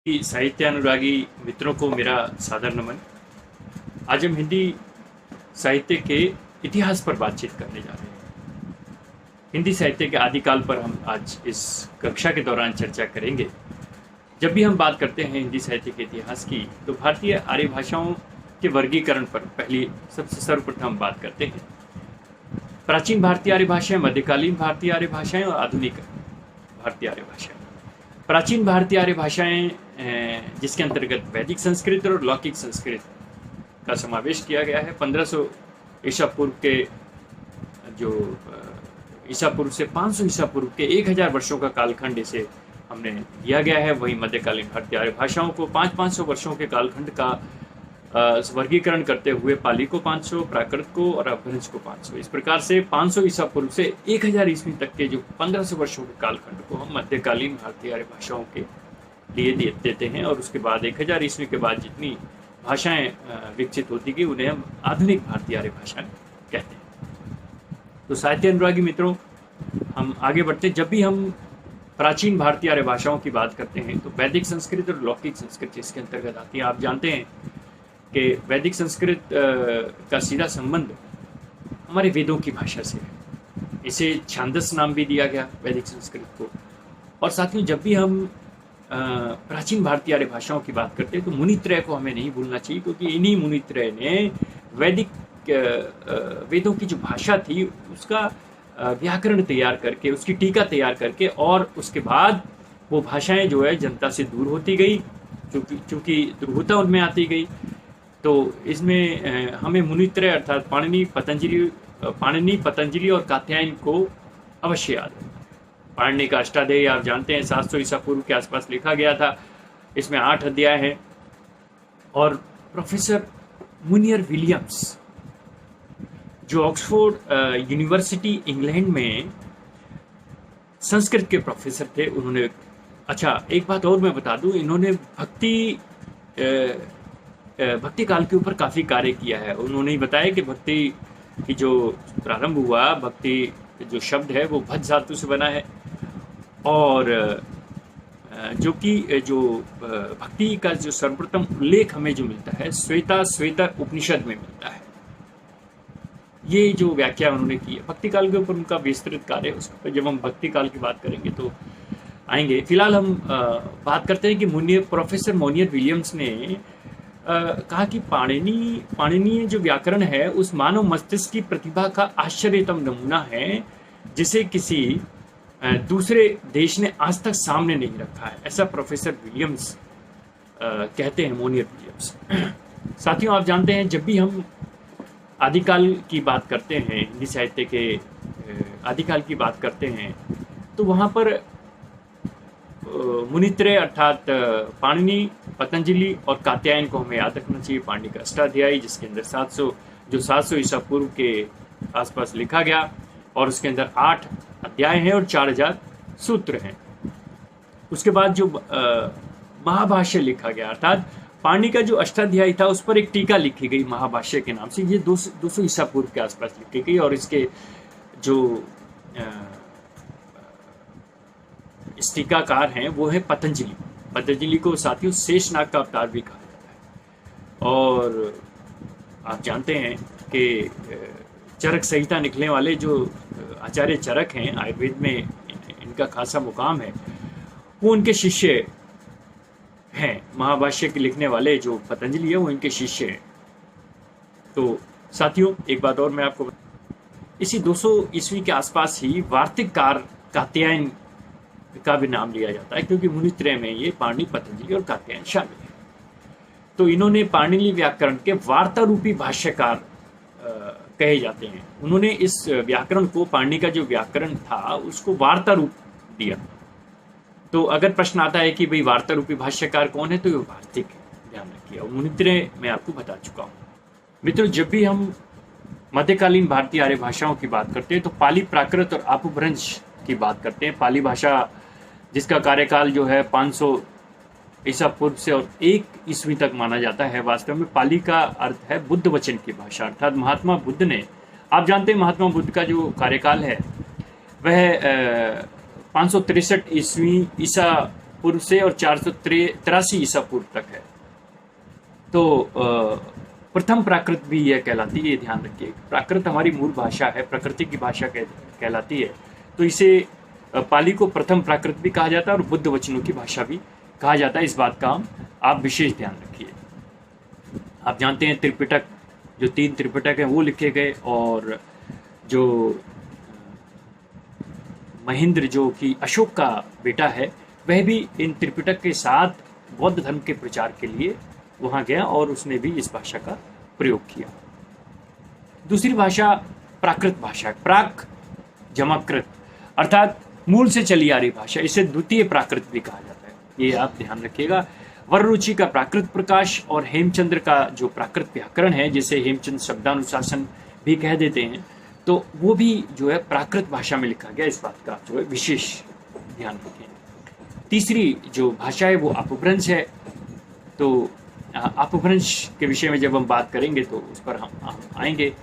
कि साहित्य अनुरागी मित्रों को मेरा सादर नमन। आज हम हिंदी साहित्य के इतिहास पर बातचीत करने जा रहे हैं। हिंदी साहित्य के आदिकाल पर हम आज इस कक्षा के दौरान चर्चा करेंगे। जब भी हम बात करते हैं हिंदी साहित्य के इतिहास की, तो भारतीय आर्य भाषाओं के वर्गीकरण पर पहली सबसे सर्वप्रथम बात करते हैं। प्राचीन भारतीय आर्य भाषाएं, मध्यकालीन भारतीय आर्य भाषाएं और आधुनिक भारतीय आर्य भाषाएं। प्राचीन भारतीय आर्य भाषाएं जिसके अंतर्गत वैदिक संस्कृत और लौकिक संस्कृत का समावेश किया गया है। 1500 ईसा पूर्व के जो ईसा पूर्व से 500 ईसा पूर्व के 1000 वर्षों का कालखंड इसे हमने दिया गया है। वहीं मध्यकालीन भारतीय आर्य भाषाओं को 500 वर्षों के कालखंड का वर्गीकरण करते हुए पाली को 500, प्राकृत को और अपभ्रंश को 500। इस प्रकार से 500 ईसा पूर्व से 1000 ईस्वी तक के जो 1500 वर्षों के कालखंड को हम मध्यकालीन भारतीय आर्य भाषाओं के लिए देते हैं। और उसके बाद 1000 ईस्वी के बाद जितनी भाषाएं विकसित होती गई उन्हें हम आधुनिक भारतीय आर्य भाषाएं कहते हैं। तो साहित्य अनुरागी मित्रों, हम आगे बढ़ते। जब भी हम प्राचीन भारतीय आर्य भाषाओं की बात करते हैं तो वैदिक संस्कृत और लौकिक संस्कृत इसके अंतर्गत आती है। आप जानते हैं कि वैदिक संस्कृत का सीधा संबंध हमारे वेदों की भाषा से है। इसे छांदस नाम भी दिया गया वैदिक संस्कृत को। और साथ में जब भी हम प्राचीन भारतीय आर्य भाषाओं की बात करते हैं तो मुनित्रय को हमें नहीं भूलना चाहिए, क्योंकि इन्हीं मुनित्रय ने वैदिक वेदों की जो भाषा थी उसका व्याकरण तैयार करके, उसकी टीका तैयार करके, और उसके बाद वो भाषाएं जो है जनता से दूर होती गई, चूँकि दुर्बुद्धता उनमें आती गई। तो इसमें हमें मुनित्रय अर्थात पाणिनि, पतंजलि और कात्यायन को अवश्य याद है। पाणिनि का अष्टाध्यायी आप जानते हैं 700 ईसा पूर्व के आसपास लिखा गया था। इसमें 8 अध्याय हैं। और प्रोफेसर मुनियर विलियम्स जो ऑक्सफोर्ड यूनिवर्सिटी इंग्लैंड में संस्कृत के प्रोफेसर थे, उन्होंने एक बात और मैं बता दूं, इन्होंने भक्ति काल के ऊपर काफ़ी कार्य किया है। उन्होंने बताया कि भक्ति की जो प्रारंभ हुआ, भक्ति जो शब्द है वो भज धातु से बना है, और जो भक्ति का जो सर्वप्रथम उल्लेख हमें जो मिलता है श्वेता उपनिषद में मिलता है। ये जो व्याख्या उन्होंने की है भक्ति काल के ऊपर, उनका विस्तृत कार्य, उस पर जब हम भक्ति काल की बात करेंगे तो आएंगे। फिलहाल हम बात करते हैं कि प्रोफेसर मोनियर विलियम्स ने कहा कि पाणिनीय जो व्याकरण है उस मानव मस्तिष्क की प्रतिभा का आश्चर्यतम नमूना है, जिसे किसी दूसरे देश ने आज तक सामने नहीं रखा है। ऐसा प्रोफेसर विलियम्स कहते हैं, मोनियर विलियम्स। साथियों, आप जानते हैं जब भी हम आदिकाल की बात करते हैं, हिंदी साहित्य के आदिकाल की बात करते हैं, तो वहाँ पर मुनित्रय अर्थात पाणिनि, पतंजलि और कात्यायन को हमें याद रखना चाहिए। पाणिनि का अष्टाध्यायी जिसके अंदर 700 ईसा पूर्व के आसपास लिखा गया, और उसके अंदर 8 अध्याय हैं और 4000 सूत्र हैं। उसके बाद जो महाभाष्य लिखा गया, अर्थात पाणिनि का जो अष्टाध्यायी था उस पर एक टीका लिखी गई महाभाष्य के नाम से। ये 200 ईसा पूर्व के आसपास लिखी गई, और इसके जो इस टीकाकार हैं वो है पतंजलि को साथियों शेषनाग का अवतार भी कहा जाता है। और आप जानते हैं कि चरक संहिता निकलने वाले जो आचार्य चरक हैं, आयुर्वेद में इनका खासा मुकाम है, वो उनके शिष्य हैं। महाभाष्य के लिखने वाले जो पतंजलि है वो इनके शिष्य हैं। तो साथियों, एक बात और मैं आपको इसी 200 ईस्वी के आसपास ही वार्तिककार कात्यायन का भी नाम लिया जाता है, क्योंकि मुनित्रय में ये पाणिनि, पतंजलि और कात्यायन शामिल है। तो इन्होंने पाणिनि व्याकरण के वार्ता रूपी भाष्यकार कहे जाते हैं। उन्होंने इस व्याकरण को, पाणिनि का जो व्याकरण था उसको वार्ता रूप दिया। तो अगर प्रश्न आता है कि भाई वार्ता रूपी भाष्यकार कौन है, तो ये वार्तिक है, ध्यान रखिए। और मुनित्रय मैं आपको बता चुका हूँ। मित्रों, जब भी हम मध्यकालीन भारतीय आर्य भाषाओं की बात करते हैं तो पाली, प्राकृत और अपभ्रंश की बात करते हैं। पाली भाषा जिसका कार्यकाल जो है 500 ईसा पूर्व से और 1 ईस्वी तक माना जाता है। वास्तव में पाली का अर्थ है बुद्ध वचन की भाषा, अर्थात महात्मा बुद्ध ने, आप जानते हैं महात्मा बुद्ध का जो कार्यकाल है वह 563 ईसा पूर्व से और 483 ईसा पूर्व तक है। तो प्रथम प्राकृत भी यह कहलाती है, ये ध्यान रखिए। प्राकृत हमारी मूल भाषा है, प्रकृति की भाषा कहलाती है। तो इसे पाली को प्रथम प्राकृत भी कहा जाता है और बुद्ध वचनों की भाषा भी कहा जाता है। इस बात का आप विशेष ध्यान रखिए। आप जानते हैं त्रिपिटक, जो 3 त्रिपिटक हैं वो लिखे गए, और जो महेंद्र जो कि अशोक का बेटा है, वह भी इन त्रिपिटक के साथ बौद्ध धर्म के प्रचार के लिए वहाँ गया और उसने भी इस भाषा का प्रयोग किया। दूसरी भाषा प्राकृत भाषा है, प्राक जमाकृत, अर्थात मूल से चली आ रही भाषा। इसे द्वितीय प्राकृत भी कहा जाता है, ये आप ध्यान रखिएगा। वररुचि का प्राकृत प्रकाश और हेमचंद्र का जो प्राकृत व्याकरण है, जिसे हेमचंद्र शब्दानुशासन भी कह देते हैं, तो वो भी जो है प्राकृत भाषा में लिखा गया। इस बात का जो है विशेष ध्यान रखें। तीसरी जो भाषा है वो अपभ्रंश है। तो अपभ्रंश के विषय में जब हम बात करेंगे तो उस पर हम आएंगे। तो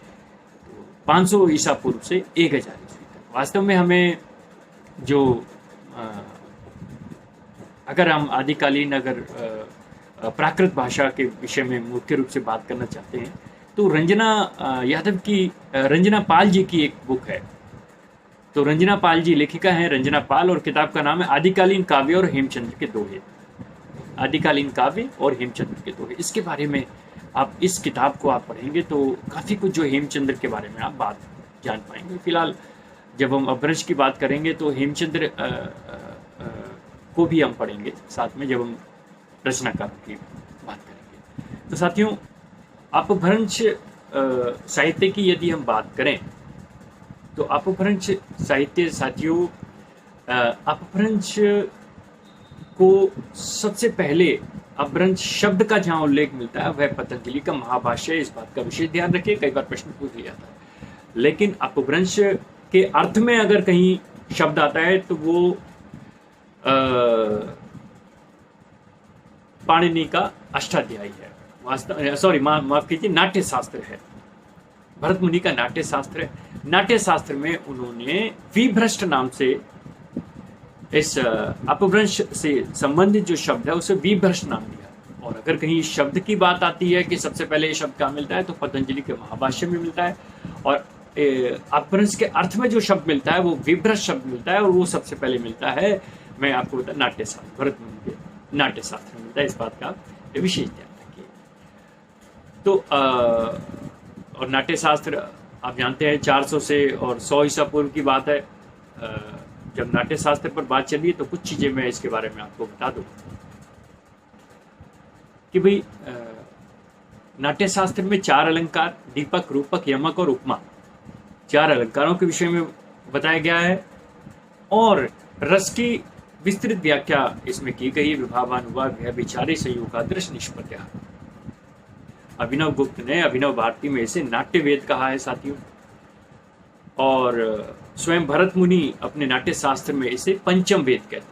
500 ईसा पूर्व से 1000 ईस्वी तक वास्तव में हमें जो अगर हम आदिकालीन अगर प्राकृत भाषा के विषय में मुख्य रूप से बात करना चाहते हैं तो रंजना पाल जी की एक बुक है। तो रंजना पाल जी लेखिका हैं, रंजना पाल, और किताब का नाम है आदिकालीन काव्य और हेमचंद्र के दोहे। आदिकालीन काव्य और हेमचंद्र के दोहे, इसके बारे में आप इस किताब को आप पढ़ेंगे तो काफ़ी कुछ जो हेमचंद्र के बारे में आप बात जान पाएंगे। फिलहाल जब हम अपभ्रंश की बात करेंगे तो हेमचंद्र को भी हम पढ़ेंगे साथ में, जब हम रचनाकारों की बात करेंगे। तो साथियों, अपभ्रंश साहित्य की यदि हम बात करें तो अपभ्रंश साहित्य साथियों, अपभ्रंश को सबसे पहले अपभ्रंश शब्द का जहाँ उल्लेख मिलता है वह पतंजलि का महाभाष्य है। इस बात का विशेष ध्यान रखिए, कई बार प्रश्न पूछ लिया था। लेकिन अपभ्रंश के अर्थ में अगर कहीं शब्द आता है तो वो पाणिनि का अष्टाध्यायी है, माफ कीजिए, नाट्य शास्त्र है। भरत मुनि का नाट्य शास्त्र है। नाट्य शास्त्र में उन्होंने विभ्रष्ट नाम से इस अपभ्रंश से संबंधित जो शब्द है उसे विभ्रष्ट नाम दिया। और अगर कहीं शब्द की बात आती है कि सबसे पहले ये शब्द कहाँ मिलता है तो पतंजलि के महाभाष्य में मिलता है। और अपभ्रंश के अर्थ में जो शब्द मिलता है वो विभ्रष्ट शब्द मिलता है, और वो सबसे पहले मिलता है, मैं आपको बता, नाट्य शास्त्र, भरत मुनि के नाट्य शास्त्र में मिलता है। इस बात का विशेष ध्यान रखिए। तो और नाट्य शास्त्र आप जानते हैं 400 से और 100 ईसा पूर्व की बात है। जब नाट्य शास्त्र पर बात चली तो कुछ चीजें मैं इसके बारे में आपको बता दूं कि भाई नाट्य शास्त्र में 4 अलंकार, दीपक, रूपक, यमक और उपमा, 4 अलंकारों के विषय में बताया गया है। और रस की विस्तृत व्याख्या इसमें की गई। विभावानुभाव विचारे संयोगादृश निष्पत्ति। अभिनव गुप्त ने अभिनव भारती में इसे नाट्य वेद कहा है साथियों। और स्वयं भरत मुनि अपने नाट्य शास्त्र में इसे पंचम वेद कहते हैं।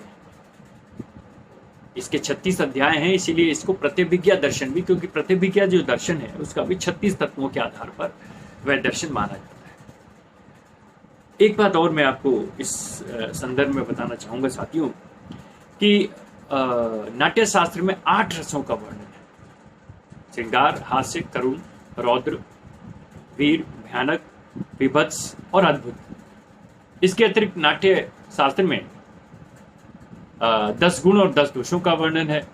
इसके 36 अध्याय हैं, इसीलिए इसको प्रत्यभिज्ञा दर्शन भी, क्योंकि प्रत्यभिज्ञा जो दर्शन है उसका भी 36 तत्वों के आधार पर वह दर्शन माना जाता है। एक बात और मैं आपको इस संदर्भ में बताना चाहूंगा साथियों कि नाट्य शास्त्र में 8 रसों का वर्णन है। श्रृंगार, हास्य, करुण, रौद्र, वीर, भयानक, विभत्स और अद्भुत। इसके अतिरिक्त नाट्य शास्त्र में 10 गुण और 10 दोषों का वर्णन है।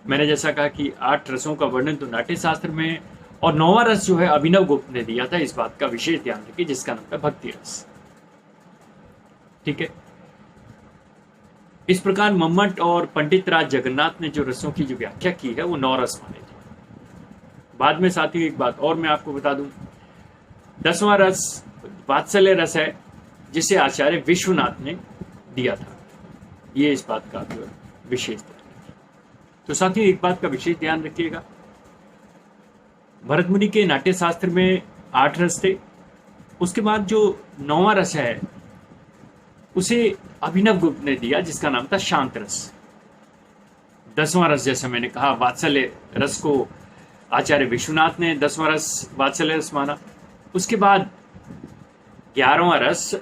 मैंने जैसा कहा कि 8 रसों का वर्णन तो नाट्य शास्त्र में है, और 9वां रस जो है अभिनव गुप्त ने दिया था। इस बात का विशेष ध्यान रखिए, जिसका नाम है भक्ति रस। ठीक है। इस प्रकार मम्मट और पंडित राज जगन्नाथ ने जो रसों की जो व्याख्या की है वो 9 रस माने थे। बाद में साथियों एक बात और मैं आपको बता दूं, 10वां रस वात्सल्य रस है, जिसे आचार्य विश्वनाथ ने दिया था। ये इस बात का विशेष ध्यान। तो साथियों एक बात का विशेष ध्यान रखिएगा, भरत मुनि के नाट्य शास्त्र में 8 रस थे। उसके बाद जो 9वां रस है उसे अभिनव गुप्त ने दिया, जिसका नाम था शांत रस। 10वां रस जैसे मैंने कहा वात्सल्य रस को आचार्य विश्वनाथ ने 10वां रस वात्सल्य रस माना। उसके बाद 11वां रस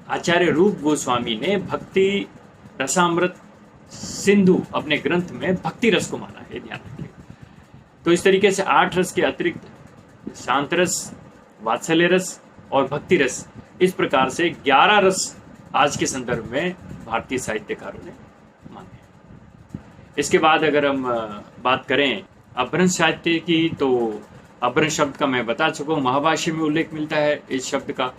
आचार्य रूप गोस्वामी ने भक्ति रसामृत सिंधु अपने ग्रंथ में भक्ति रस को माना है, ध्यान रखिए। तो इस तरीके से 8 रस के अतिरिक्त शांत रस, वात्सल्य रस और भक्ति रस, इस प्रकार से 11 रस आज के संदर्भ में भारतीय साहित्यकारों ने माने। इसके बाद अगर हम बात करें अपभ्रंश साहित्य की, तो अपभ्रंश शब्द का मैं बता चुका हूँ, महाभाष्य में उल्लेख मिलता है इस शब्द का।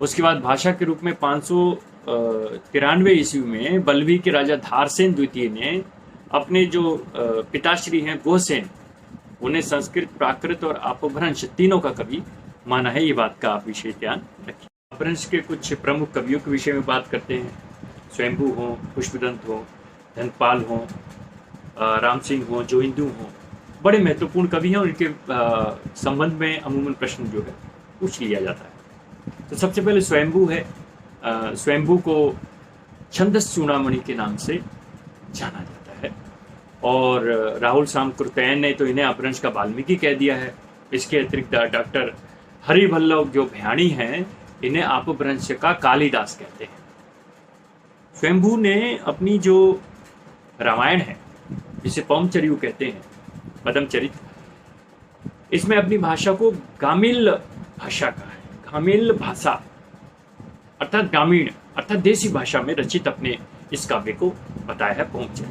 उसके बाद भाषा के रूप में 593 ईस्वी में बल्लभी के राजा धारसेन द्वितीय ने अपने जो पिताश्री हैं गोसेन, उन्हें संस्कृत, प्राकृत और अपभ्रंश तीनों का कवि माना है। ये बात का आप विशेष ध्यान रखिए। अपभ्रंश के कुछ प्रमुख कवियों के विषय में बात करते हैं। स्वयंभू हो, पुष्पदंत हो, धनपाल हो, राम सिंह हो, जोइंदू हो, बड़े महत्वपूर्ण कवि हैं। उनके संबंध में अमूमन प्रश्न जो है पूछ लिया जाता है। तो सबसे पहले स्वयंभू है। स्वयंभू को छंदस चूड़ामणि के नाम से जाना जाता है, और राहुल सामकृतैन ने तो इन्हें अपभ्रंश का वाल्मीकि कह दिया है। इसके अतिरिक्त डॉक्टर हरिवल्लभ जो भयाणी हैं, इन्हें अपभ्रंश का कालिदास कहते हैं। स्वयंभू ने अपनी जो रामायण है, जिसे पौमचर्यु कहते हैं, पदमचरित, इसमें अपनी भाषा को गामिल भाषा का है, गामिल भाषा अर्थात ग्रामीण अर्थात देसी भाषा में रचित अपने इस काव्य को बताया है पौमचर्यु।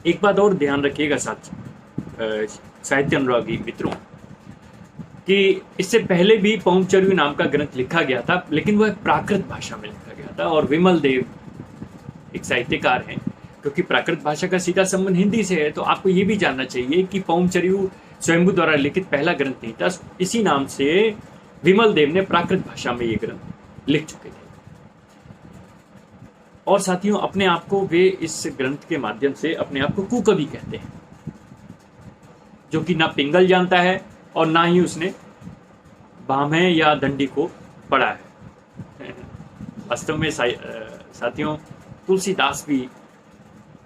एक बात और ध्यान रखिएगा साहित्य अनुरागी मित्रों, कि इससे पहले भी पौमचर्यु नाम का ग्रंथ लिखा गया था, लेकिन वह प्राकृत भाषा में लिखा गया था। और विमल देव एक साहित्यकार हैं, क्योंकि प्राकृत भाषा का सीधा संबंध हिंदी से है, तो आपको ये भी जानना चाहिए कि पौमचर्यु स्वयंभू द्वारा लिखित पहला ग्रंथ नहीं था। इसी नाम से विमल देव ने प्राकृत भाषा में ये ग्रंथ लिख चुके थे। और साथियों, अपने आप को वे इस ग्रंथ के माध्यम से अपने आप को कुकवि कहते हैं, जो कि ना पिंगल जानता है और ना ही उसने भामह या दंडी को पढ़ा है। वास्तव में साथियों, तुलसीदास भी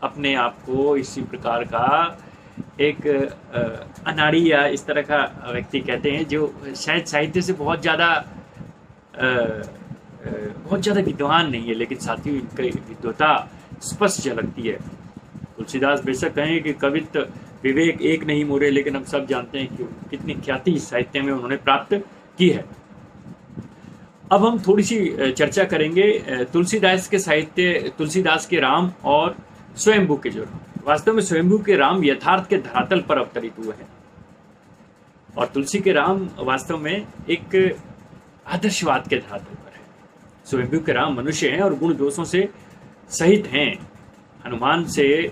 अपने आप को इसी प्रकार का एक अनाड़ी या इस तरह का व्यक्ति कहते हैं, जो शायद साहित्य से बहुत ज़्यादा विद्वान नहीं है, लेकिन साथियों इनकी विद्वता स्पष्ट झलकती है। तुलसीदास बेशक कहें कि कवित्व विवेक एक नहीं मोरे, लेकिन हम सब जानते हैं कि कितनी ख्याति साहित्य में उन्होंने प्राप्त की है। अब हम थोड़ी सी चर्चा करेंगे तुलसीदास के राम और स्वयंभू के जो वास्तव में स्वयंभू के राम यथार्थ के धरातल पर अवतरित हुए हैं, और तुलसी के राम वास्तव में एक आदर्शवाद के धरातल पर है। स्वयंभू के राम मनुष्य हैं और गुण दोषों से सहित हैं। हनुमान से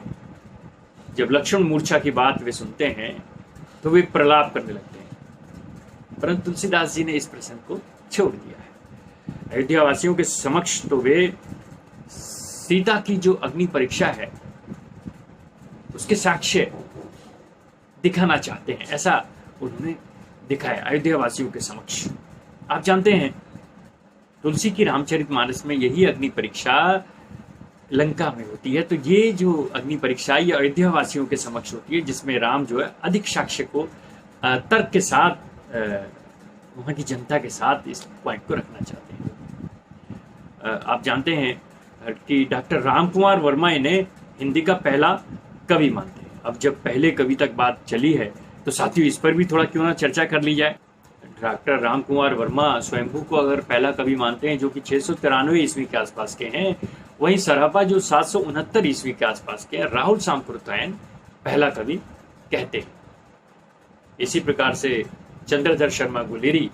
जब लक्ष्मण मूर्छा की बात वे सुनते हैं तो वे प्रलाप करने लगते हैं, परंतु तुलसीदास जी ने इस प्रसंग को छोड़ दिया है। अयोध्या वासियों के समक्ष तो वे सीता की जो अग्नि परीक्षा है उसके साक्ष्य दिखाना चाहते हैं, ऐसा उन्होंने दिखाया अयोध्या वासियों के समक्ष। आप जानते हैं तुलसी की रामचरितमानस में यही अग्नि परीक्षा लंका में होती है। तो ये जो अग्नि परीक्षा ये अयोध्या वासियों के समक्ष होती है, जिसमें राम जो है अधिक साक्ष्य को तर्क के साथ वहाँ की जनता के साथ इस पॉइंट को रखना चाहते हैं। आप जानते हैं कि डॉक्टर राम कुमार वर्मा इन्हें हिंदी का पहला कवि मानते हैं। अब जब पहले कवि तक बात चली है तो साथियों इस पर भी थोड़ा क्यों ना चर्चा कर ली जाए। डॉक्टर राम कुमार वर्मा स्वयंभू को अगर पहला कवि मानते हैं, जो कि 693 ईस्वी के आसपास के हैं, वहीं सराफा जो 769 ईस्वी के आसपास के हैं, राहुल सामकृतैन पहला कवि कहते हैं। इसी प्रकार से चंद्रधर शर्मा गुलेरी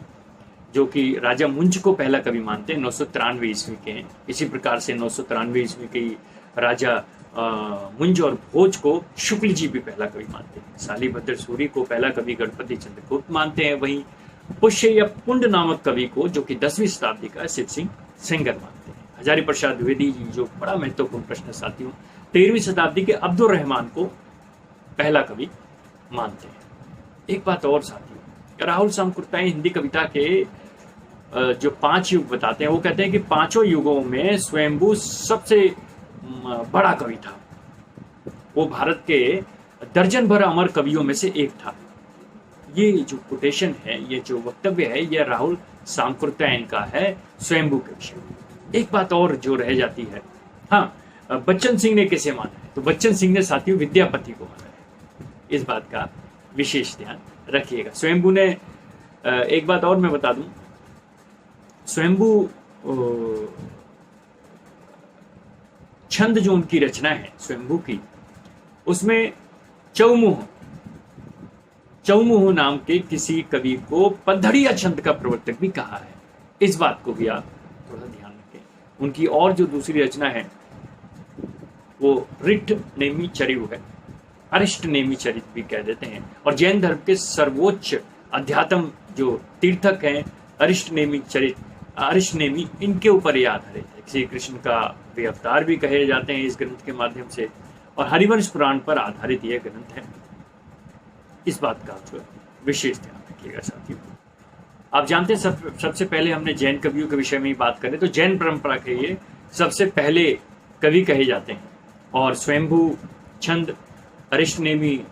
जो कि राजा मुंज को पहला कवि मानते हैं, 993 ईस्वी के हैं। इसी प्रकार से 993 ईस्वी के राजा मुंज और भोज को शुक्ल जी भी पहला कवि मानते हैं। शालीभद्र सूरी को पहला कवि गणपति चंद्रगुप्त मानते हैं। वहीं पुष्य या पुंड नामक कवि को, जो कि 10वीं शताब्दी का, शिव सिंह सेंगर मानते हैं। हजारी प्रसाद द्विवेदी जी, जो बड़ा महत्वपूर्ण प्रश्न साथियों, 13वीं शताब्दी के अब्दुल रहमान को पहला कवि मानते हैं। एक बात और साथियों, राहुल सामकृतैन हिंदी कविता के जो 5 युग बताते हैं, वो कहते हैं कि 5 युगों में स्वयंभू सबसे बड़ा कवि था। वो भारत के दर्जन भर अमर कवियों में से एक था। ये जो कोटेशन है, ये जो वक्तव्य है, यह राहुल सामकृतैन का है स्वयंभू के विषय में। एक बात और जो रह जाती है, हाँ, बच्चन सिंह ने कैसे माना है? तो बच्चन सिंह ने साथियों विद्यापति को माना है। इस बात का विशेष ध्यान रखिएगा। स्वयंभू ने एक बात और मैं बता दूं, स्वयंभू छंद जो उनकी रचना है स्वयंभू की, उसमें चौमुह नाम के किसी कवि को पधड़िया छंद का प्रवर्तक भी कहा है। इस बात को भी आप थोड़ा ध्यान रखें। उनकी और जो दूसरी रचना है वो रिट नेमी चरिव है, अरिष्ट नेमी चरित भी कह देते हैं। और जैन धर्म के सर्वोच्च अध्यात्म जो तीर्थक हैं अरिष्ट नेमी चरित, अरिष्ट नेमी, इनके ऊपर ये आधारित है। श्री कृष्ण का वे अवतार भी कहे जाते हैं इस ग्रंथ के माध्यम से, और हरिवंश पुराण पर आधारित यह ग्रंथ है। इस बात का जो विशेष ध्यान रखिएगा साथियों। आप जानते हैं सबसे पहले हमने जैन कवियों के विषय में ही बात करें तो जैन परंपरा के ये सबसे पहले कवि कहे जाते हैं। और स्वयंभू छंद, अरिष्ट नेमी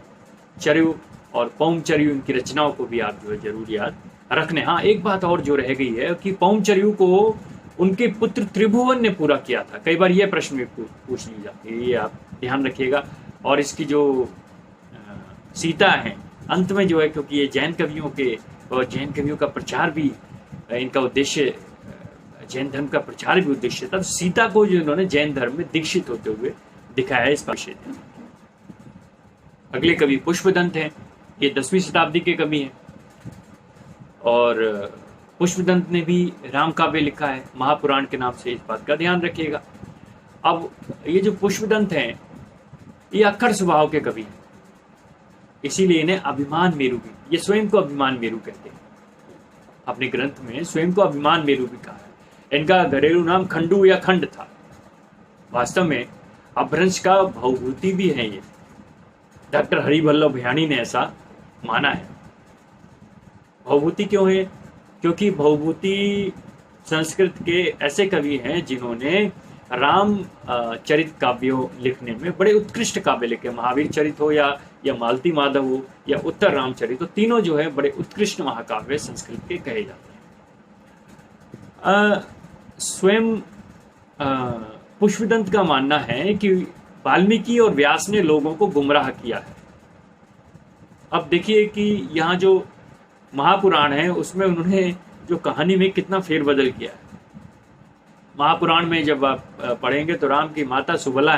चरिव और पौमचरिव, इनकी रचनाओं को भी आप जो है जरूर याद रखने। हाँ, एक बात और जो रह गई है कि पौमचरिव को उनके पुत्र त्रिभुवन ने पूरा किया था। कई बार यह प्रश्न भी पूछ ली जाती है, ये आप ध्यान रखिएगा। और इसकी जो सीता है अंत में जो है, क्योंकि ये जैन कवियों के और जैन कवियों का प्रचार भी इनका उद्देश्य, जैन धर्म का प्रचार भी उद्देश्य था, तो सीता को जो इन्होंने जैन धर्म में दीक्षित होते हुए दिखाया है। इस विषय में अगले कवि पुष्पदंत हैं। ये 10वीं शताब्दी के कवि हैं और पुष्पदंत ने भी राम काव्य लिखा है महापुराण के नाम से। इस बात का ध्यान रखिएगा। अब ये जो पुष्पदंत हैं ये अक्खर स्वभाव के कवि हैं, इसीलिए इन्हें अभिमान मेरु भी, ये स्वयं को अभिमान मेरु कहते हैं। अपने ग्रंथ में स्वयं को अभिमान मेरु भी कहा है। इनका घरेलू नाम खंडू या खंड था। वास्तव में अपभ्रंश का भवभूति भी है ये। डॉक्टर हरिवल्लभ भयाणी ने ऐसा माना है। भवभूति क्यों है? क्योंकि भवभूति संस्कृत के ऐसे कवि हैं जिन्होंने राम चरित काव्यों लिखने में बड़े उत्कृष्ट काव्य लिखे। महावीर चरित हो या मालती माधव हो या उत्तर रामचरित, तो तीनों जो है बड़े उत्कृष्ट महाकाव्य संस्कृत के कहे जाते हैं। स्वयं पुष्पदंत का मानना है कि वाल्मीकि और व्यास ने लोगों को गुमराह किया है। अब देखिए कि यहाँ जो महापुराण है उसमें उन्होंने जो कहानी में कितना फेरबदल किया है। महापुराण में जब आप पढ़ेंगे तो राम की माता सुबला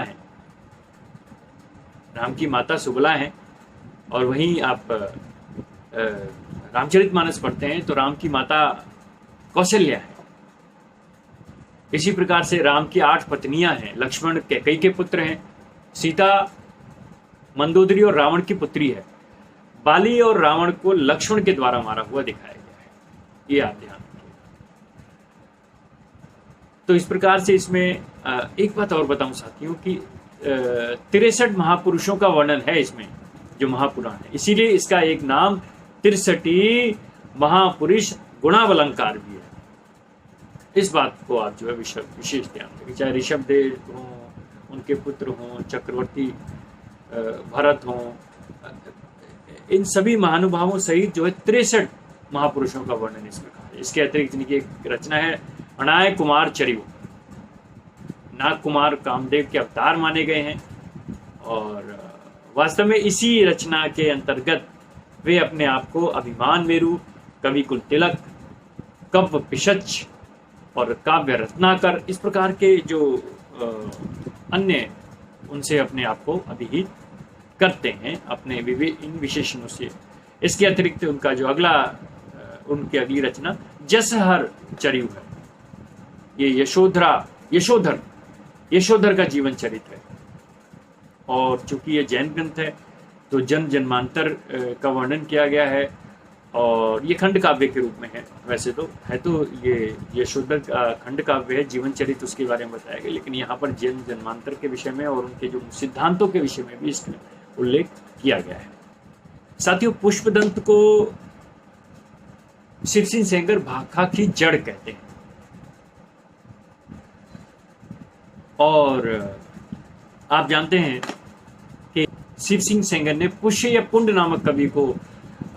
हैं, और वहीं आप रामचरितमानस पढ़ते हैं तो राम की माता कौशल्या है। इसी प्रकार से राम की 8 पत्नियां हैं। लक्ष्मण कैकेयी के पुत्र हैं, सीता मंदोदरी और रावण की पुत्री है। बाली और रावण को लक्ष्मण के द्वारा मारा हुआ दिखाया गया है, ये आप ध्यान रखिए। तो इस प्रकार से इसमें एक बात और बताऊं साथियों कि 63 महापुरुषों का वर्णन है इसमें जो महापुराण है, इसीलिए इसका एक नाम 63 महापुरुष गुणावलंकार भी है। इस बात को आप जो है विशेष ध्यान रखें। चाहे ऋषभदेव हों, उनके पुत्र हों, चक्रवर्ती भरत हों, इन सभी महानुभावों सहित जो है 63 महापुरुषों का वर्णन इसमें कहा है। इसके अतिरिक्त इनकी एक रचना है अनाय कुमार चरिव। नाग कुमार कामदेव के अवतार माने गए हैं, और वास्तव में इसी रचना के अंतर्गत वे अपने आप को अभिमान मेरु, कवि कुल तिलक, कव्य पिशच और काव्य रत्नाकर, इस प्रकार के जो अन्य उनसे अपने आप को अभिहित करते हैं अपने इन विशेषणों से। इसके अतिरिक्त उनका जो उनकी अगली रचना जसहर चरिव है। ये यशोधर का जीवन चरित्र है, और चूंकि ये जैन ग्रंथ है तो जन्मांतर का वर्णन किया गया है, और ये खंड काव्य के रूप में है। वैसे तो है तो ये यशोधर का खंड काव्य है, जीवन चरित्र उसके बारे में बताया गया, लेकिन यहाँ पर जन्मांतर के विषय में और उनके जो सिद्धांतों के विषय में भी इसमें उल्लेख किया गया है। साथियों, पुष्पदंत को शिव सिंह सेंगर भाखा की जड़ कहते हैं, और आप जानते हैं कि शिव सिंह सेंगर ने पुष्य या पुंड नामक कवि को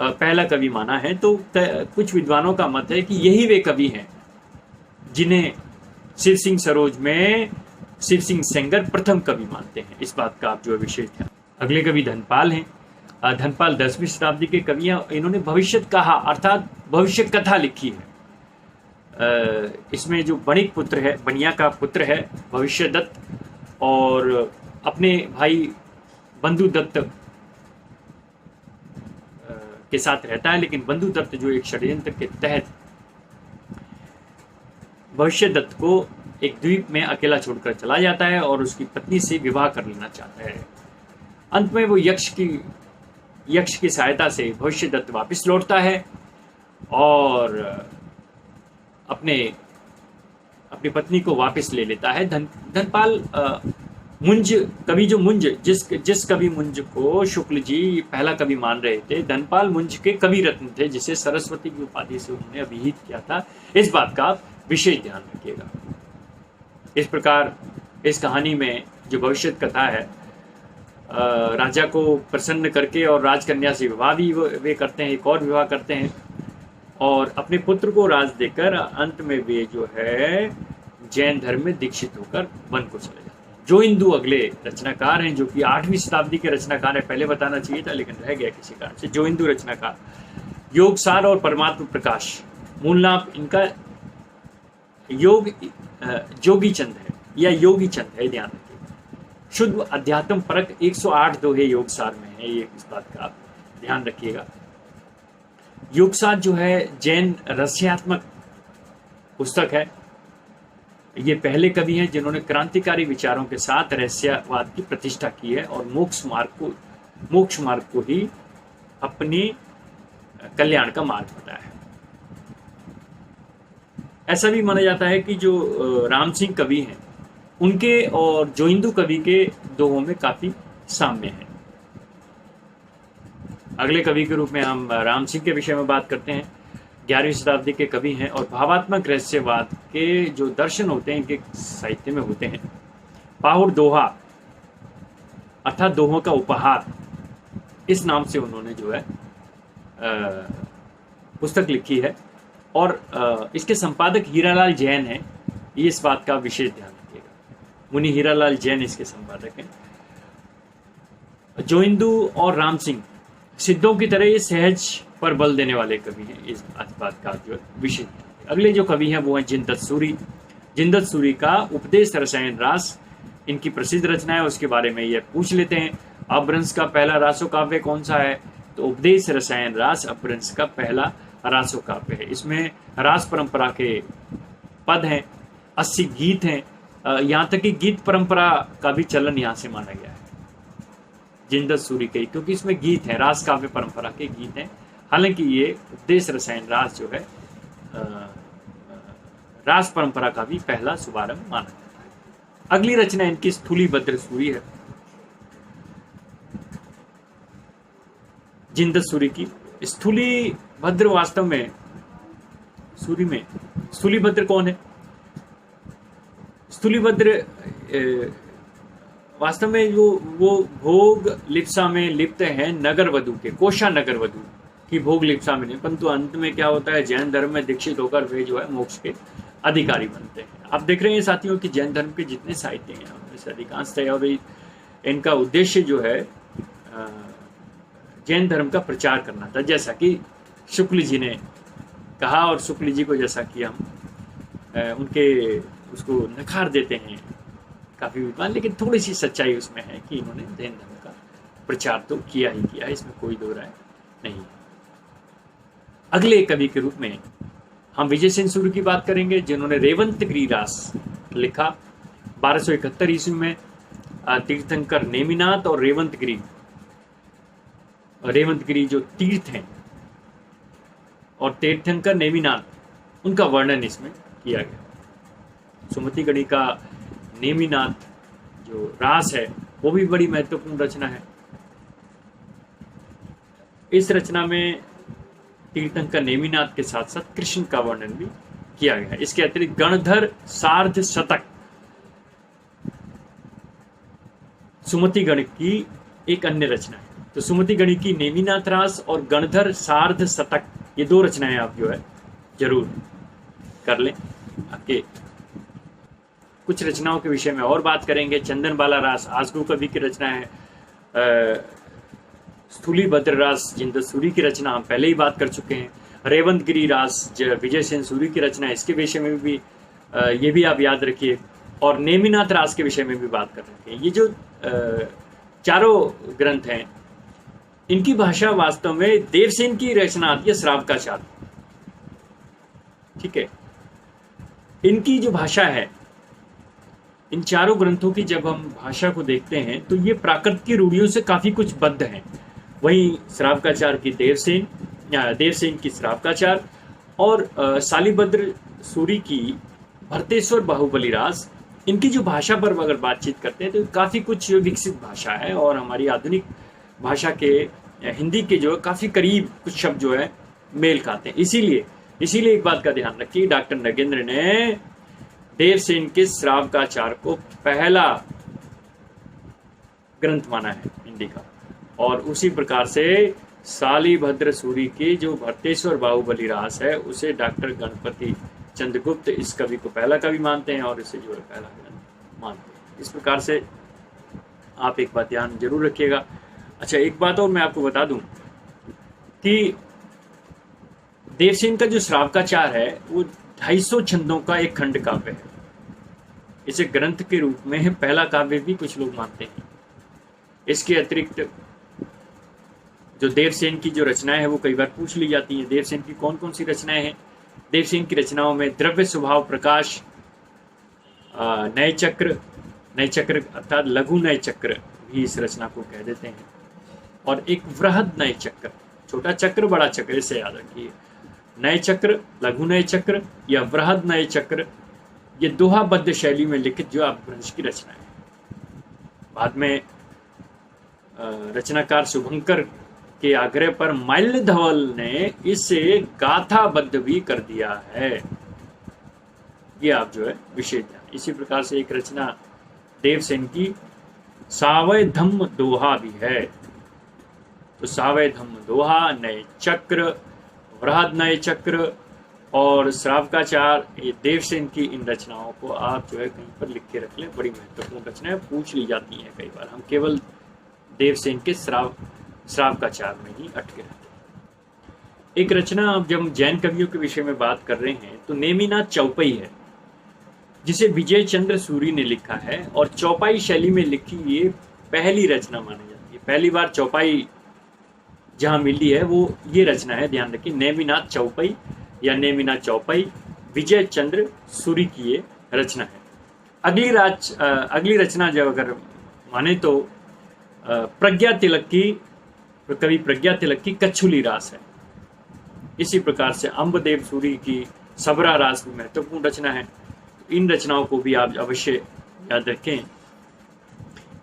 पहला कवि माना है। तो कुछ विद्वानों का मत है कि यही वे कवि हैं जिन्हें शिव सिंह सरोज में शिव सिंह सेंगर प्रथम कवि मानते हैं। इस बात का आप जो है विशेष ध्यान। अगले कवि धनपाल हैं। धनपाल 10वीं शताब्दी के कवि हैं। इन्होंने भविष्य कहा अर्थात भविष्य कथा लिखी है। इसमें जो बणिक पुत्र है, बनिया का पुत्र है भविष्य दत्त, और अपने भाई बंधु दत्त के साथ रहता है, लेकिन बंधु दत्त जो एक षड्यंत्र के तहत भविष्य दत्त को एक द्वीप में अकेला छोड़कर चला जाता है और उसकी पत्नी से विवाह कर लेना चाहता है। अंत में वो यक्ष की सहायता से भविष्य दत्त वापस लौटता है और अपनी पत्नी को वापस ले लेता है। धनपाल मुंज कवि जो मुंज जिस कवि मुंज को शुक्ल जी पहला कवि मान रहे थे, धनपाल मुंज के कवि रत्न थे, जिसे सरस्वती की उपाधि से उन्होंने अभिहित किया था। इस बात का आप विशेष ध्यान रखिएगा। इस प्रकार इस कहानी में जो भविष्य कथा है, राजा को प्रसन्न करके और राजकन्या से विवाह भी वे करते हैं, एक और विवाह करते हैं और अपने पुत्र को राज देकर अंत में वे जो है जैन धर्म में दीक्षित होकर वन को चले जाते हैं। जो हिंदू अगले रचनाकार हैं, जो कि 8वीं शताब्दी के रचनाकार है, पहले बताना चाहिए था लेकिन रह गया किसी कारण से। जो हिंदू रचनाकार योगसार और परमात्मा प्रकाश, मूल नाम इनका जोगी चंद है या योगी चंद है, ध्यान रखिएगा। शुद्ध अध्यात्म परक 108 दोहे योगसार में है, ये इस बात का आप ध्यान रखिएगा। योगसार जो है जैन रहस्यात्मक पुस्तक है। ये पहले कवि हैं जिन्होंने क्रांतिकारी विचारों के साथ रहस्यवाद की प्रतिष्ठा की है और मोक्ष मार्ग को ही अपनी कल्याण का मार्ग बताया है। ऐसा भी माना जाता है कि जो राम सिंह कवि हैं उनके और जो हिंदू कवि के दोहों में काफी साम्य है। अगले कवि के रूप में हम राम सिंह के विषय में बात करते हैं। 11वीं शताब्दी के कवि हैं और भावात्मक रहस्यवाद के जो दर्शन होते हैं इनके साहित्य में होते हैं। पाहुड़ दोहा अर्थात दोहों का उपहार, इस नाम से उन्होंने जो है पुस्तक लिखी है और इसके संपादक हीरालाल जैन हैं। ये इस बात का विशेष ध्यान रखिएगा। मुनि हीरालाल जैन इसके संपादक हैं। जो हिंदू और राम सिंह सिद्धों की तरह ये सहज पर बल देने वाले कवि हैं, इस बात का जो विशेष। अगले जो कवि हैं वो हैं जिनदत्त सूरी। जिनदत्त सूरी का उपदेश रसायन रास इनकी प्रसिद्ध रचना है, उसके बारे में ये पूछ लेते हैं। अपभ्रंश का पहला रासो काव्य कौन सा है? तो उपदेश रसायन रास अपभ्रंश का पहला रासो काव्य है। इसमें रास परंपरा के पद हैं, 80 गीत हैं, यहाँ तक कि गीत परंपरा का भी चलन यहाँ से माना गया है जिनदत्त सूरी के, क्योंकि इसमें गीत हैं, रास काव्य परंपरा के गीत हैं। हालांकि ये उपदेश रसायन रास जो है रास परंपरा का भी पहला शुभारंभ माना जाता है। अगली रचना इनकी स्थूलीभद्र सूरी है। जिनदत्त सूरी की स्थूलीभद्र वास्तव में सूरी में स्थूलीभद्र कौन है? स्थूलीभद्र वास्तव में वो भोग लिप्सा में लिप्त हैं नगर वधु के, कोषा नगर वधु की भोग लिप्सा में नहीं, परंतु अंत में क्या होता है, जैन धर्म में दीक्षित होकर वे जो है मोक्ष के अधिकारी बनते हैं। आप देख रहे हैं साथियों कि जैन धर्म के जितने साहित्य हैं उनमें से अधिकांश है और इनका उद्देश्य जो है जैन धर्म का प्रचार करना था, जैसा कि शुक्ल जी ने कहा। और शुक्ल जी को जैसा कि हम उनके उसको नकार देते हैं काफी विद्वान, लेकिन थोड़ी सी सच्चाई उसमें है कि इन्होंने जैन धर्म का प्रचार तो किया ही किया, इसमें कोई दो राय नहीं। अगले कवि के रूप में हम विजय सेन सूरी की बात करेंगे, जिन्होंने रेवंतगिरी रास लिखा 1271 ईस्वी में। तीर्थंकर नेमिनाथ और रेवंतगिरी जो तीर्थ हैं और तीर्थंकर नेमिनाथ, उनका वर्णन इसमें किया गया। सुमति गढ़ी का नेमिनाथ जो रास है वो भी बड़ी महत्वपूर्ण रचना है। इस रचना में तीर्थंकर नेमिनाथ के साथ साथ कृष्ण का वर्णन भी किया गया है। इसके अतिरिक्त गणधर सार्ध शतक सुमति गण की एक अन्य रचना है। तो सुमति गण की नेमिनाथ रास और गणधर सार्ध शतक, ये दो रचनाएं आप जो है जरूर कर लें, आपके कुछ रचनाओं के विषय में और बात करेंगे। चंदन बाला रास आसगु कवि की रचना है। स्थूली भद्र रास जिंद सूरी की रचना हम पहले ही बात कर चुके हैं। रेवंत गिरी रास विजय सेन सूरी की रचना है, इसके विषय में भी ये भी आप याद रखिए। और नेमिनाथ रास के विषय में भी बात कर रहे हैं। ये जो चारों ग्रंथ हैं, इनकी भाषा वास्तव में देवसेन की रचना आती है श्रावकाचार, ठीक है। इनकी जो भाषा है, इन चारों ग्रंथों की जब हम भाषा को देखते हैं तो ये प्राकृत की रूढ़ियों से काफी कुछ बद्ध हैं। वहीं श्रावकाचार की देवसेन की श्रावकाचार और शालिभद्र सूरी की भरतेश्वर बाहुबली रास, इनकी जो भाषा पर अगर बातचीत करते हैं तो काफी कुछ विकसित भाषा है और हमारी आधुनिक भाषा के हिंदी के जो काफी करीब कुछ शब्द जो है मेल खाते हैं। इसीलिए एक बात का ध्यान रखिए, डॉक्टर नगेंद्र ने देवसेन के श्रावकाचार को पहला ग्रंथ माना है हिंदी का, और उसी प्रकार से शालिभद्र सूरी की जो भरतेश्वर बाहुबली रास है उसे डॉक्टर गणपति चंद्रगुप्त इस कवि को पहला कवि मानते हैं और इसे जो है पहला ग्रंथ मानते हैं। इस प्रकार से आप एक बात ध्यान जरूर रखिएगा। अच्छा, एक बात और मैं आपको बता दूं कि देवसेन का जो श्रावकाचार है वो 250 छंदों का एक खंड काव्य है। इसे ग्रंथ के रूप में पहला काव्य भी कुछ लोग मानते हैं। इसके अतिरिक्त जो देवसेन की जो रचनाएं हैं वो कई बार पूछ ली जाती हैं। देवसेन की कौन कौन सी रचनाएं हैं? देवसेन की रचनाओं में द्रव्य स्वभाव प्रकाश, नए चक्र अर्थात लघु नए चक्र भी इस रचना को कह देते हैं, और एक वृहद नए चक्र, छोटा चक्र बड़ा चक्र, इसे याद रखिए। नए चक्र, लघु नए चक्र या वृहद नए चक्र, ये दोहाबद्ध शैली में लिखित जो अपभ्रंश की रचना है। बाद में रचनाकार शुभंकर के आग्रह पर माल्य धवल ने इसे गाथाबद्ध भी कर दिया है। ये आप जो है विशेष ध्यान। इसी प्रकार से एक रचना देवसेन की सावय धम्म दोहा भी है। तो सावय धम्म दोहा, नए चक्र, वृहद नए चक्र और श्रावकाचार, ये देवसेन की इन रचनाओं को आप जो है कहीं पर लिख के रख लें। बड़ी महत्वपूर्ण रचनाएं पूछ ली जाती हैं कई बार। हम केवल देवसेन के श्रावकाचार में ही अटके रहते हैं। एक रचना, अब जब हम जैन कवियों के विषय में बात कर रहे हैं तो नेमिनाथ चौपाई है, जिसे विजय चंद्र सूरी ने लिखा है और चौपाई शैली में लिखी ये पहली रचना मानी जाती है। पहली बार चौपाई जहां मिली है वो ये रचना है, ध्यान रखिए, नेमिनाथ चौपाई या नेमिनाथ चौपाई, विजय चंद्र सूरी की ये रचना है। अगली रचना जब अगर माने तो कवि प्रज्ञा तिलक की कच्छुली रास है। इसी प्रकार से अम्बदेव सूरी की सबरा रास भी महत्वपूर्ण रचना है। इन रचनाओं को भी आप अवश्य याद रखें।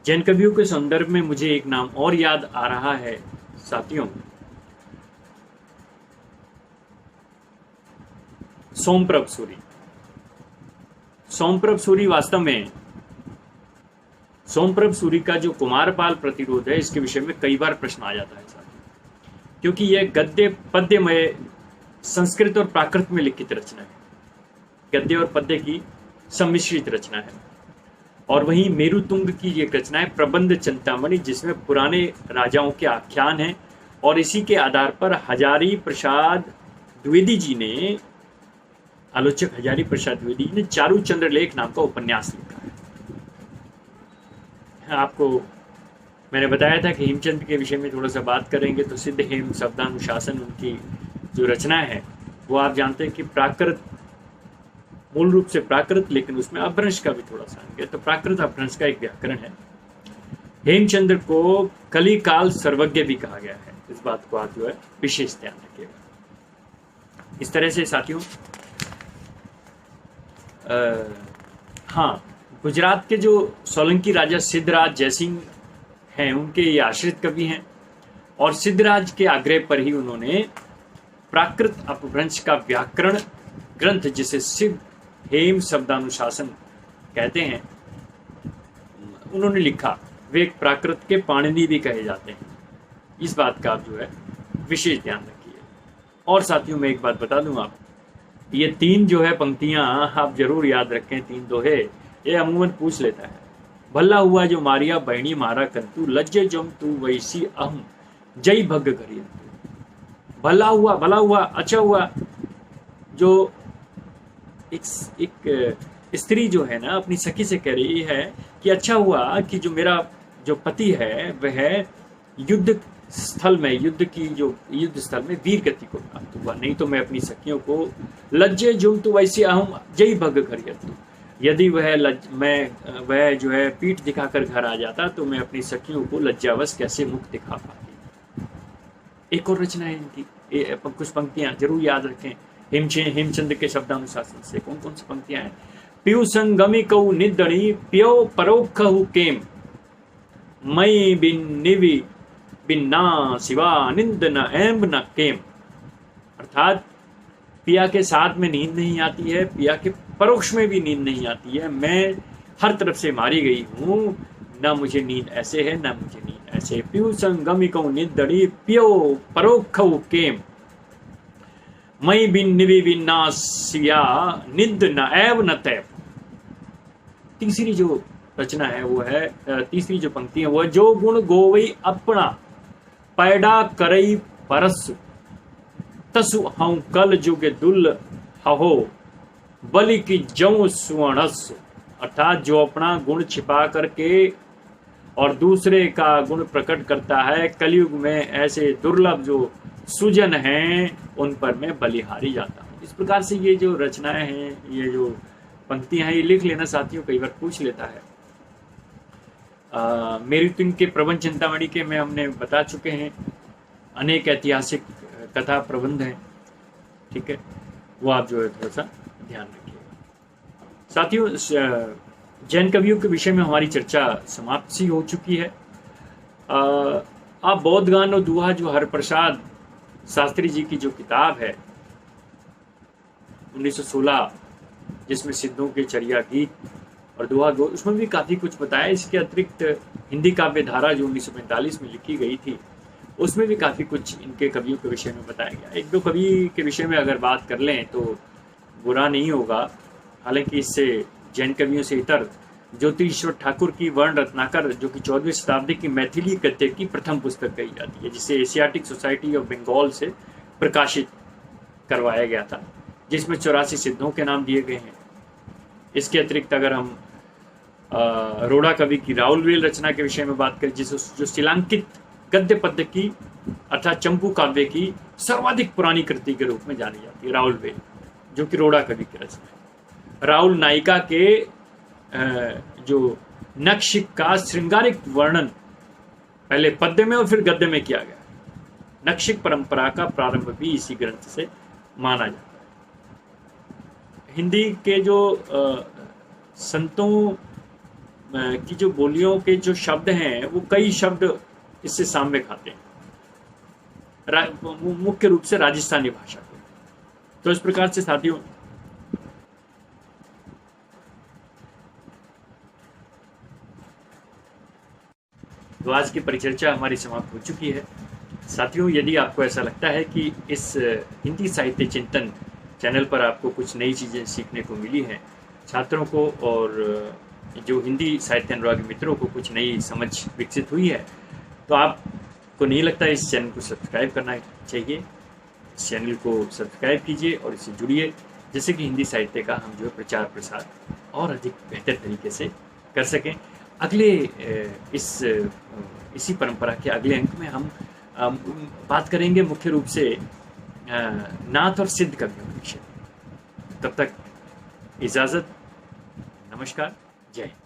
जैन कवियों के संदर्भ में मुझे एक नाम और याद आ रहा है साथियों, सोमप्रभ सूरी। सोमप्रभ सूरी वास्तव में सोमप्रभ सूरी का जो कुमारपाल प्रतिरोध है, इसके विषय में कई बार प्रश्न आ जाता है साथियों, क्योंकि यह गद्य पद्यमय संस्कृत और प्राकृत में लिखित रचना है। गद्य और पद्य की सम्मिश्रित रचना है। और वहीं मेरुतुंग की एक रचना है प्रबंध चिंतामणि, जिसमें पुराने राजाओं के आख्यान हैं, और इसी के आधार पर हजारी प्रसाद द्विवेदी जी ने, आलोचक हजारी प्रसाद द्विवेदी ने चारू चंद्रलेख नाम का उपन्यास लिखा है। आपको मैंने बताया था कि हेमचंद के विषय में थोड़ा सा बात करेंगे, तो सिद्ध हेम शब्दानुशासन उनकी जो रचना है वो आप जानते हैं कि प्राकृत, मूल रूप से प्राकृत, लेकिन उसमें अपभ्रंश का भी थोड़ा सा अंग है। तो प्राकृत अपभ्रंश का एक व्याकरण है। हेमचंद्र को कली काल सर्वज्ञ भी कहा गया है। इस बात को आप जो है विशेष ध्यान रखिएगा। इस तरह से साथियों हाँ, गुजरात के जो सोलंकी राजा सिद्धराज जयसिंह हैं, उनके ये आश्रित कवि हैं, और सिद्धराज के आग्रह पर ही उन्होंने प्राकृत अपभ्रंश का व्याकरण ग्रंथ, जिसे सिद्ध हेम शब्दानुशासन कहते हैं, उन्होंने लिखा। वे एक प्राकृत के पाणिनि भी कहे जाते हैं। इस बात का आप जो है विशेष ध्यान रखिए। और साथियों मैं एक बात बता दूं, आप ये तीन जो है पंक्तियां आप जरूर याद रखें, तीन दोहे ये अमूमन पूछ लेता है। भला हुआ जो मारिया बहनी मारा कंतु, लज्जे जम तू वैसी अहम जय भग करिए। भला हुआ, अच्छा हुआ। जो एक स्त्री जो है ना अपनी सखी से कह रही है कि अच्छा हुआ कि जो मेरा जो पति है वह युद्ध स्थल में, युद्ध स्थल में वीर गति को प्राप्त हुआ, नहीं तो मैं अपनी सखियों को लज्जे जुम तो वैसे अहम जय भग करियतु, यदि वह जो है पीठ दिखाकर घर आ जाता तो मैं अपनी सखियों को लज्जावश कैसे मुख दिखा पाती। एक और रचना है इनकी, कुछ पंक्तियां जरूर याद रखें हेमचंद के शब्दानुशासन से। कौन कौन सी पंक्तियां हैं? पीयू संगमी कऊ निदणी प्यो परोखहु केम, मई बिन निवि बिन्ना सिवा निंद न एम्ब न केम। अर्थात पिया के साथ में नींद नहीं आती है, पिया के परोक्ष में भी नींद नहीं आती है, मैं हर तरफ से मारी गई हूँ, न मुझे नींद ऐसे है न मुझे नींद ऐसे। प्यू संगमी कऊ निदणी प्यो परोखहु केम, मई बिन निवि बिन्ना सिया निंद न एव न तैब। तीसरी जो रचना है वो है, तीसरी जो पंक्ति है वो है, जो गुण गोवई अपना पैडा करई परस, तसु हूं कल जुग दुल हो बलि की जऊ सुवर्णस। अर्थात जो अपना गुण छिपा करके और दूसरे का गुण प्रकट करता है, कलयुग में ऐसे दुर्लभ जो सुजन हैं उन पर मैं बलिहारी जाता हूँ। इस प्रकार से ये जो रचनाएं हैं, ये जो पंक्तियां हैं, ये लिख लेना साथियों, कई बार पूछ लेता है। मेरी तो इनके प्रबंध चिंतामणि के में हमने बता चुके हैं, अनेक ऐतिहासिक कथा प्रबंध हैं, ठीक है, वो आप जो है थोड़ा सा ध्यान रखिएगा। साथियों, जैन कवियों के विषय में हमारी चर्चा समाप्त सी हो चुकी है। आप बौद्ध गान और दुहा जो हरप्रसाद शास्त्री जी की जो किताब है 1916, जिसमें सिद्धों के चर्या गीत और दुहा गो, उसमें भी काफ़ी कुछ बताया। इसके अतिरिक्त हिंदी काव्य धारा जो 1945 में लिखी गई थी, उसमें भी काफ़ी कुछ इनके कवियों के विषय में बताया गया। एक दो कवि के विषय में अगर बात कर लें तो बुरा नहीं होगा। हालांकि इससे जैन कवियों से इतर ज्योतिश्वर ठाकुर की वर्ण रत्नाकर, जो कि 14वीं शताब्दी की मैथिली गद्य की प्रथम पुस्तक कही जाती है, जिसे एशियाटिक सोसाइटी ऑफ बंगाल से प्रकाशित करवाया गया था, जिसमें 84 सिद्धों के नाम दिए गए हैं। इसके अतिरिक्त अगर हम रोड़ा कवि की राउलवेल रचना के विषय में बात करें, जो शिलांकित गद्य पद्य की अर्थात चंपू काव्य की सर्वाधिक पुरानी कृति के रूप में जानी जाती है, राउलवेल, जो कि रोड़ा कवि की रचना है। राउल नायिका के जो नक्शिक का श्रृंगारिक वर्णन पहले पद्य में और फिर गद्य में किया गया। नक्शिक परंपरा का प्रारंभ भी इसी ग्रंथ से माना जाता है। हिंदी के जो संतों की जो बोलियों के जो शब्द हैं, वो कई शब्द इससे साम्य खाते हैं, मुख्य रूप से राजस्थानी भाषा को। तो इस प्रकार से साथियों, तो आज की परिचर्चा हमारी समाप्त हो चुकी है। साथियों, यदि आपको ऐसा लगता है कि इस हिंदी साहित्य चिंतन चैनल पर आपको कुछ नई चीज़ें सीखने को मिली हैं, छात्रों को और जो हिंदी साहित्य अनुरागी मित्रों को कुछ नई समझ विकसित हुई है, तो आपको नहीं लगता इस चैनल को सब्सक्राइब करना चाहिए? इस चैनल को सब्सक्राइब कीजिए और इससे जुड़िए, जिससे कि हिंदी साहित्य का हम जो है प्रचार प्रसार और अधिक बेहतर तरीके से कर सकें। अगले इसी परंपरा के अगले अंक में हम बात करेंगे मुख्य रूप से नाथ और सिद्ध कवियों के विषय। तब तक इजाज़त, नमस्कार, जय हिंद।